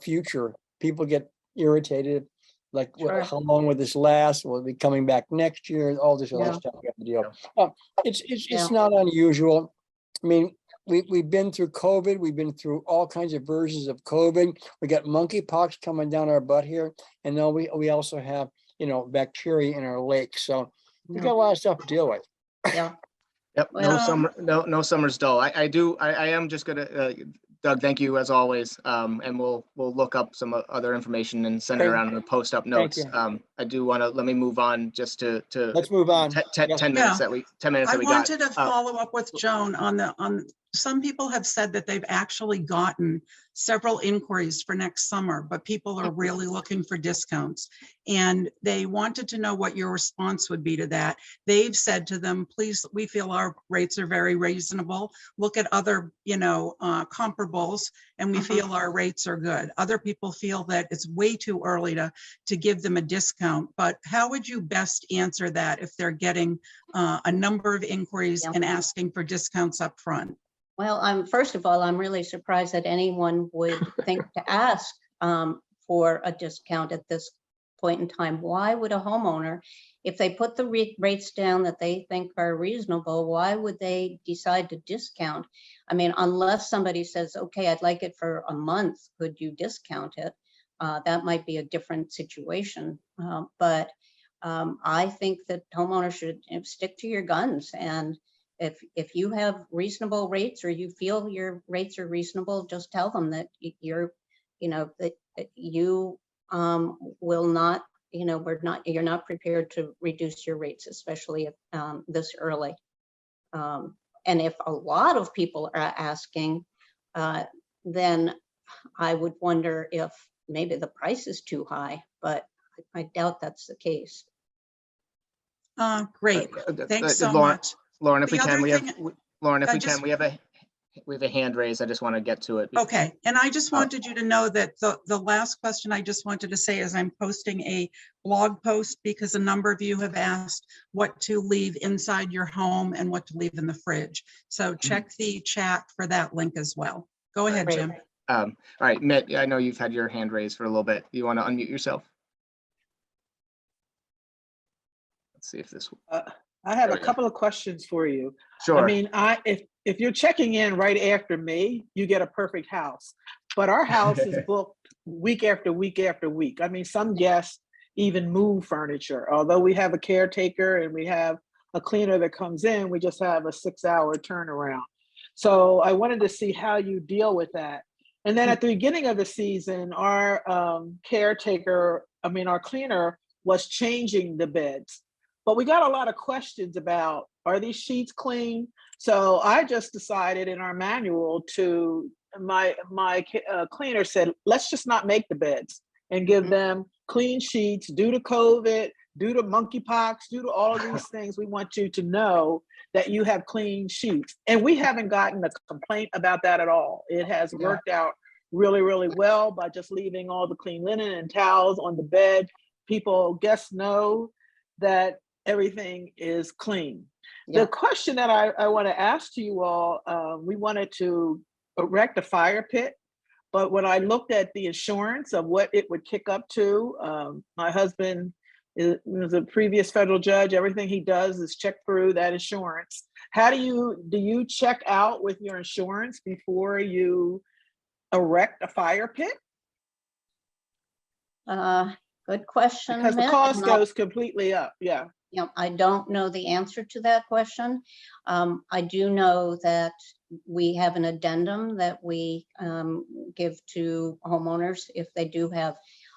future. People get irritated, like, Sure. how long will this last? Will it be coming back next year? All this other Yeah. stuff we have to deal. It's Yeah. not unusual. I mean, we've been through COVID. We've been through all kinds of versions of COVID. We got monkeypox coming down our butt here, and now we also have, bacteria in our lakes. So we got a lot of stuff to deal with. Yeah, Yep, Well, no summer's dull. I am just gonna, Doug, thank you as always. And we'll look up some other information and send it Okay. around in the post up Thank notes. you. I do wanna, let me move on just to Let's move on. 10 Yes. minutes that we, 10 minutes I that we got. wanted to follow up with Joan on some people have said that they've actually gotten several inquiries for next summer, but people are really looking for discounts. And they wanted to know what your response would be to that. They've said to them, please, we feel our rates are very reasonable. Look at other, comparables, and we feel our rates are good. Other people feel that it's way too early to give them a discount, but how would you best answer that if they're getting a number of inquiries Yeah. and asking for discounts up front? well, first of all, I'm really surprised that anyone would think to ask for a discount at this point in time. Why would a homeowner, if they put the rates down that they think are reasonable, why would they decide to discount? I mean, unless somebody says, okay, I'd like it for a month, could you discount it? That might be a different situation. But I think that homeowners should stick to your guns. And if you have reasonable rates, or you feel your rates are reasonable, just tell them that you're, that you will not, you're not prepared to reduce your rates, especially if this early. And if a lot of people are asking, then I would wonder if maybe the price is too high, but I doubt that's the case. Great. Thanks so Lauren, much. Lauren, if The we can, other we have, thing- Lauren, if I we can, just- we have a hand raised. I just want to get to it. Okay, and I just wanted you to know that the last question I just wanted to say is I'm posting a blog post because a number of you have asked what to leave inside your home and what to leave in the fridge. So check the chat for that link as well. Go ahead, Great. Jim. All right, Mitt, I know you've had your hand raised for a little bit. You want to unmute yourself? Let's see if this, I have There a we go. couple of questions for you. sure. I mean, if you're checking in right after me, you get a perfect house. But our house is booked week after week after week. I mean, some guests even move furniture. Although we have a caretaker and we have a cleaner that comes in, we just have a 6-hour turnaround. So I wanted to see how you deal with that. And then at the beginning of the season, our our cleaner was changing the beds. But we got a lot of questions about, are these sheets clean? So I just decided in our manual my cleaner said, let's just not make the beds and give them clean sheets due to COVID, due to monkeypox, due to all of these things. We want you to know that you have clean sheets. And we haven't gotten a complaint about that at all. It has worked out really, really well by just leaving all the clean linen and towels on the bed. Guests know that everything is clean. Yeah. The question that I want to ask to you all, we wanted to erect a fire pit, but when I looked at the insurance of what it would kick up to, my husband was a previous federal judge. Everything he does is check through that insurance. How do you check out with your insurance before you erect a fire pit? Good question. Because the Mitt, cost and I- goes completely up. Yeah. I don't know the answer to that question. I do know that we have an addendum that we give to homeowners if they do have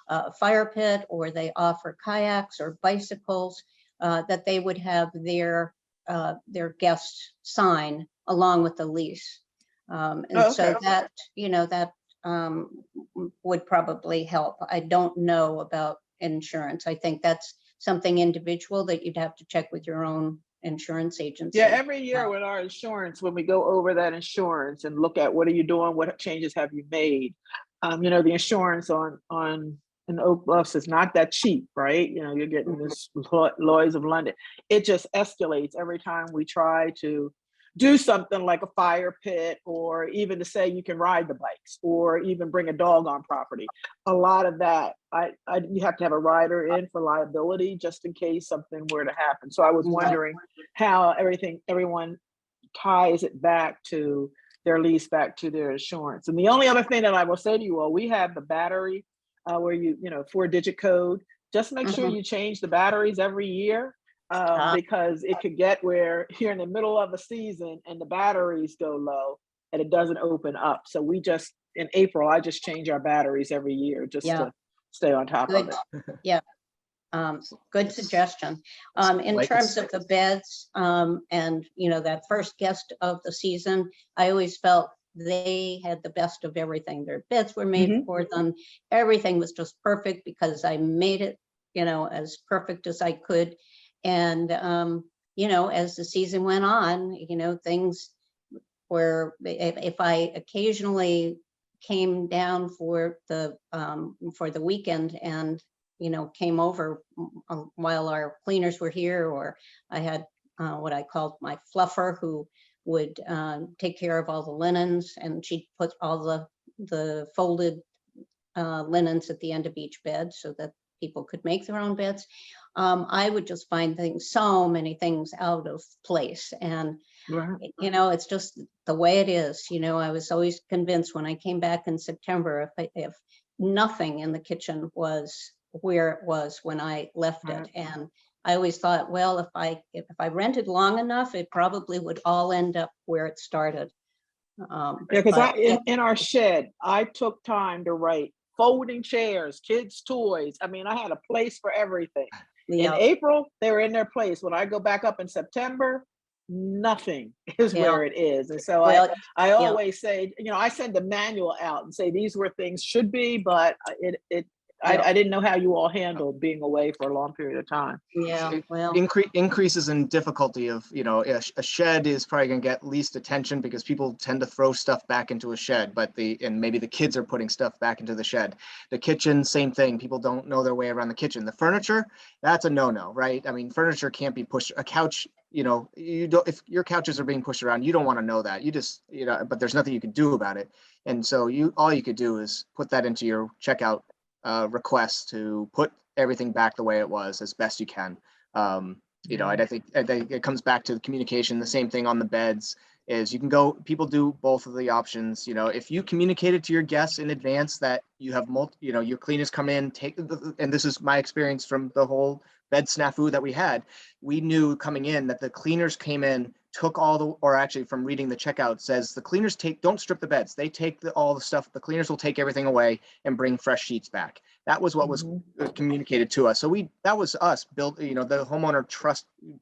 a fire pit or they offer kayaks or bicycles. that they would have their guests sign along with the lease. And so Okay. that, that would probably help. I don't know about insurance. I think that's something individual that you'd have to check with your own insurance agency. Yeah, every year with our insurance, when we go over that insurance and look at what are you doing, what changes have you made, the insurance on in Oak Bluffs is not that cheap, right? You're getting this Lloyd's of London. It just escalates every time we try to do something like a fire pit, or even to say you can ride the bikes, or even bring a dog on property. A lot of that, you have to have a rider in for liability just in case something were to happen. So I was wondering how everyone ties it back to their lease, back to their insurance. And the only other thing that I will say to you all, we have the battery where 4-digit code. Just make sure you change the batteries every year. Because it could get where you're in the middle of a season and the batteries go low and it doesn't open up. So in April, I just change our batteries every year just to stay on top of it. Yeah. Good suggestion. In terms of the beds, and that first guest of the season, I always felt they had the best of everything. Their beds were made for them. Everything was just perfect because I made it, as perfect as I could. And, as the season went on, things were, if I occasionally came down for the weekend and, came over while our cleaners were here, or I had what I called my fluffer, who would take care of all the linens, and she'd put all the folded linens at the end of each bed so that people could make their own beds. I would just find so many things out of place. And, it's just the way it is. I was always convinced when I came back in September, if nothing in the kitchen was where it was when I left it. And I always thought, well, if I rented long enough, it probably would all end up where it started. Because in our shed, I took time to write folding chairs, kids' toys. I mean, I had a place for everything. In April, they were in their place. When I go back up in September, nothing is where it is. And so I always say, I send a manual out and say these were things should be, but I didn't know how you all handled being away for a long period of time. Yeah, well, Increases in difficulty of, a shed is probably going to get least attention because people tend to throw stuff back into a shed, and maybe the kids are putting stuff back into the shed. The kitchen, same thing. People don't know their way around the kitchen. The furniture, that's a no-no, right? I mean, furniture can't be pushed. A couch, you don't, if your couches are being pushed around, you don't want to know that. You just, but there's nothing you can do about it. And so all you could do is put that into your checkout request to put everything back the way it was as best you can. And I think it comes back to the communication. The same thing on the beds is people do both of the options. If you communicated to your guests in advance that you have your cleaners come in, and this is my experience from the whole bed snafu that we had, we knew coming in that the cleaners came in, took or actually from reading the checkout says the cleaners don't strip the beds. They take all the stuff. The cleaners will take everything away and bring fresh sheets back. That was what was communicated to us. So that was us built, the homeowner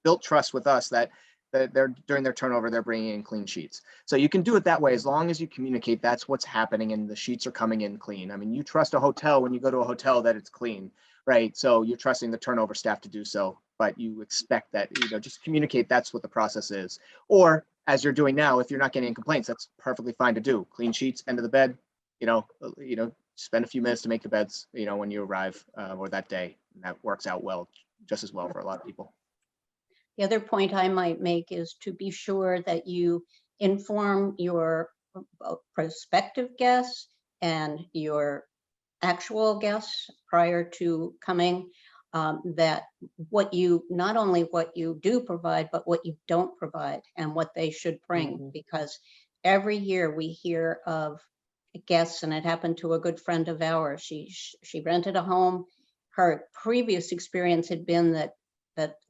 built trust with us that they're during their turnover, they're bringing in clean sheets. So you can do it that way as long as you communicate that's what's happening and the sheets are coming in clean. I mean, you trust a hotel when you go to a hotel that it's clean, right? So you're trusting the turnover staff to do so, but you expect that, just communicate that's what the process is. Or as you're doing now, if you're not getting any complaints, that's perfectly fine to do. Clean sheets, end of the bed, spend a few minutes to make the beds, when you arrive or that day. And that works out just as well for a lot of people. the other point I might make is to be sure that you inform your prospective guests and your actual guests prior to coming, that not only what you do provide, but what you don't provide and what they should bring. Because every year we hear of guests, and it happened to a good friend of ours. She rented a home. Her previous experience had been that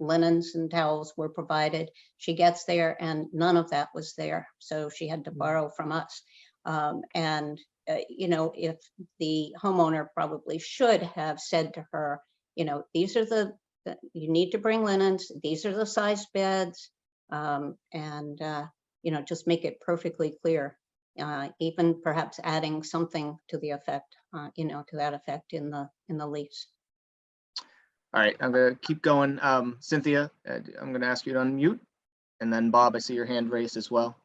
linens and towels were provided. She gets there and none of that was there. So she had to borrow from us. If the homeowner probably should have said to her, these are the that you need to bring linens. These are the size beds. Just make it perfectly clear. Even perhaps adding something to the effect, to that effect in the lease. All right, I'm gonna keep going. Cynthia, I'm gonna ask you to unmute. And then Bob, I see your hand raised as well.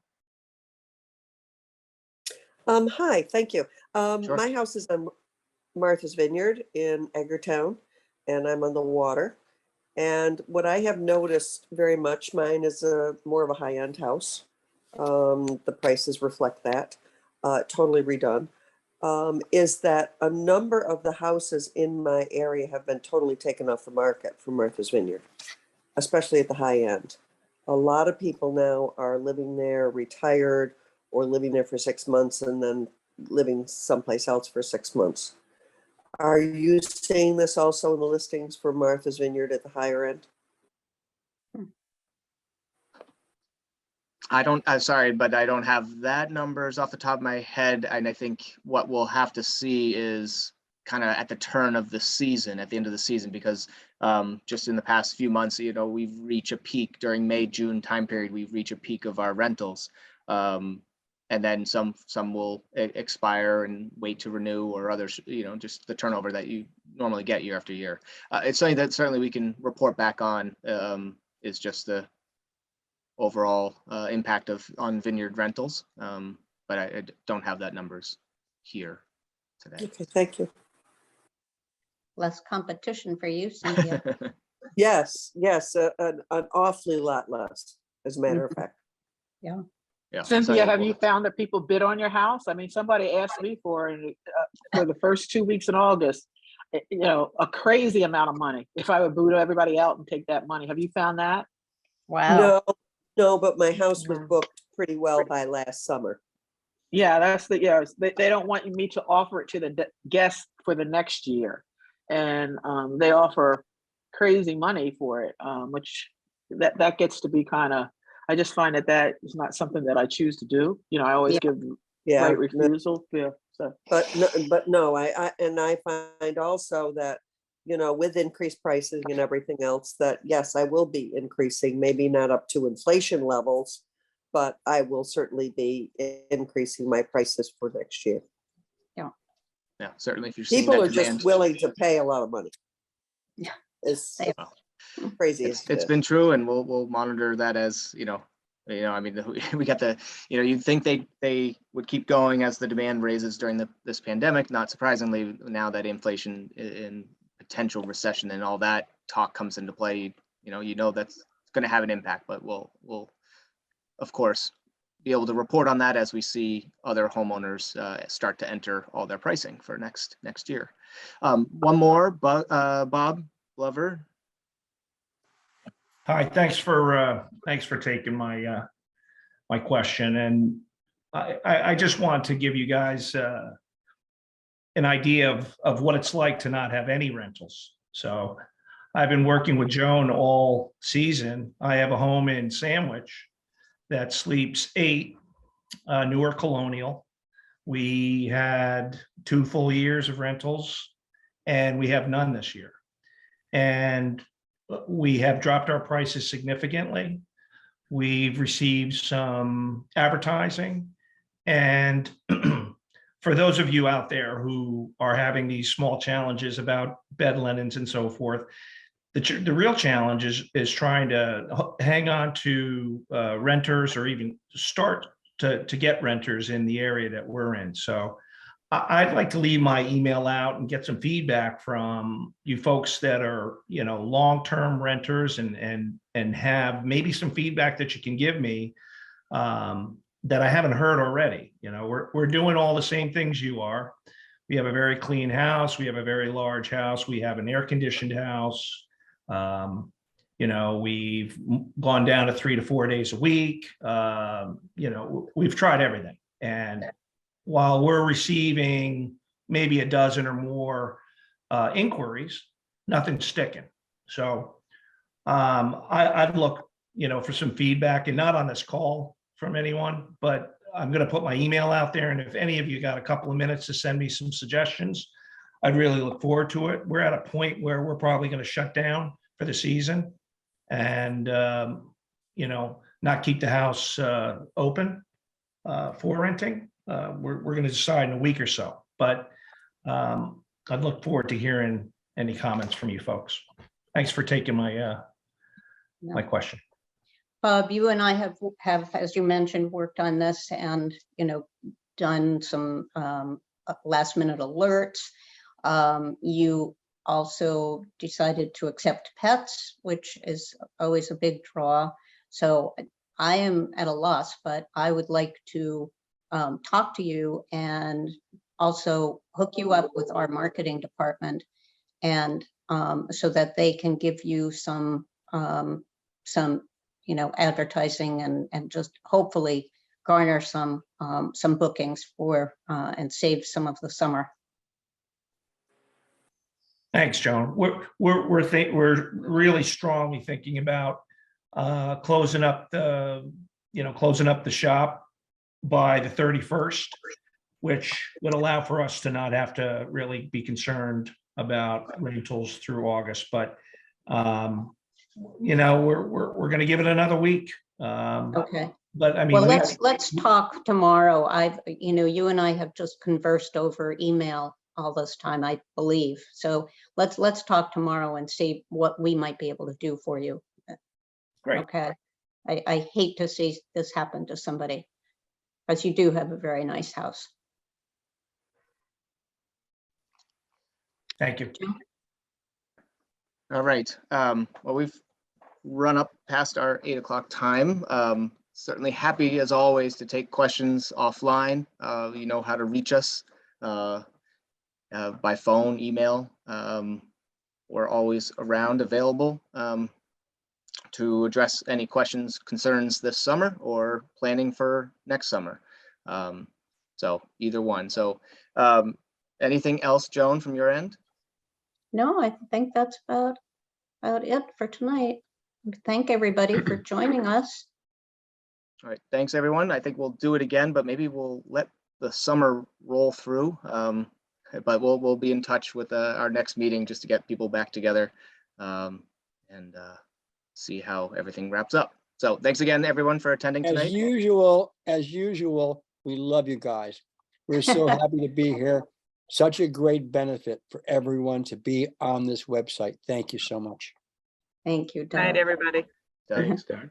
Hi, thank you. Sure. My house is on Martha's Vineyard in Edgartown, and I'm on the water. And what I have noticed very much, mine is more of a high-end house. The prices reflect that, totally redone. Is that a number of the houses in my area have been totally taken off the market for Martha's Vineyard, especially at the high end. A lot of people now are living there, retired, or living there for 6 months and then living someplace else for 6 months. Are you seeing this also in the listings for Martha's Vineyard at the higher end? Sorry, but I don't have that numbers off the top of my head. And I think what we'll have to see is kind of at the turn of the season, at the end of the season, because just in the past few months, we've reached a peak during May, June time period. We've reached a peak of our rentals. And then some will expire and wait to renew, or others, just the turnover that you normally get year after year. It's something that certainly we can report back on, is just the overall impact on vineyard rentals. But I don't have that numbers here today. Okay, thank you. Less competition for you, Cynthia. Yes, an awfully lot less, as a matter of fact. Yeah. Yeah. Cynthia, have you found that people bid on your house? I mean, somebody asked me for the first 2 weeks in August, a crazy amount of money. If I would boot everybody out and take that money, have you found that? Wow. No, but my house was booked pretty well by last summer. Yeah, they don't want me to offer it to the guests for the next year. And they offer crazy money for it, which that gets to be kind of, I just find that is not something that I choose to do. I always give right refusal. Yeah. So. But no, I find also that, with increased prices and everything else, that yes, I will be increasing, maybe not up to inflation levels, but I will certainly be increasing my prices for next year. Yeah, certainly. If you're seeing People that are demand, just willing to pay a lot of money. Yeah. It's crazy. it's been true, and we'll monitor that as I mean, we got you'd think they would keep going as the demand raises during this pandemic. Not surprisingly, now that inflation and potential recession and all that talk comes into play, that's going to have an impact. But we'll of course be able to report on that as we see other homeowners start to enter all their pricing for next year. One more, Bob Glover. Hi, thanks for taking my my question, and I just want to give you guys an idea of what it's like to not have any rentals. So I've been working with Joan all season. I have a home in Sandwich that sleeps 8, newer colonial. We had 2 full years of rentals, and we have none this year. And we have dropped our prices significantly. We've received some advertising. And for those of you out there who are having these small challenges about bed linens and so forth, the real challenge is trying to hang on to renters, or even start to get renters in the area that we're in. So I'd like to leave my email out and get some feedback from you folks that are, long-term renters, and have maybe some feedback that you can give me that I haven't heard already. We're doing all the same things you are. We have a very clean house. We have a very large house. We have an air-conditioned house. We've gone down to 3 to 4 days a week. We've tried everything. And while we're receiving maybe a dozen or more inquiries, nothing's sticking. So I'd look, for some feedback, and not on this call from anyone, but I'm going to put my email out there. And if any of you got a couple of minutes to send me some suggestions, I'd really look forward to it. We're at a point where we're probably going to shut down for the season and, you know, not keep the house open for renting. We're going to decide in a week or so, but I'd look forward to hearing any comments from you folks. Thanks for taking my question. Bob, you and I have, as you mentioned, worked on this and, you know, done some last minute alerts. You also decided to accept pets, which is always a big draw. So I am at a loss, but I would like to talk to you and also hook you up with our marketing department, and so that they can give you some you know, advertising and just hopefully garner some bookings for and save some of the summer. Thanks, Joan. We're really strongly thinking about closing up the shop by the 31st, which would allow for us to not have to really be concerned about rentals through August. But you know, we're going to give it another week. Okay. But I mean, Well, let's talk tomorrow. You know, you and I have just conversed over email all this time, I believe. So let's talk tomorrow and see what we might be able to do for you. great. Okay. I hate to see this happen to somebody, because you do have a very nice house. Thank you. All right. Well, we've run up past our 8 o'clock time. Certainly happy as always to take questions offline. You know how to reach us by phone, email. We're always around, available to address any questions, concerns this summer or planning for next summer. So either one. So anything else, Joan, from your end? No, I think that's about it for tonight. Thank everybody for joining us. All right, thanks everyone. I think we'll do it again, but maybe we'll let the summer roll through. But we'll be in touch with our next meeting just to get people back together and see how everything wraps up. So thanks again, everyone, for attending As tonight. usual, we love you guys. We're so happy to be here. Such a great benefit for everyone to be on this website. Thank you so much. Thank you, Good night, Doug. everybody. Doug. Thanks, Doug.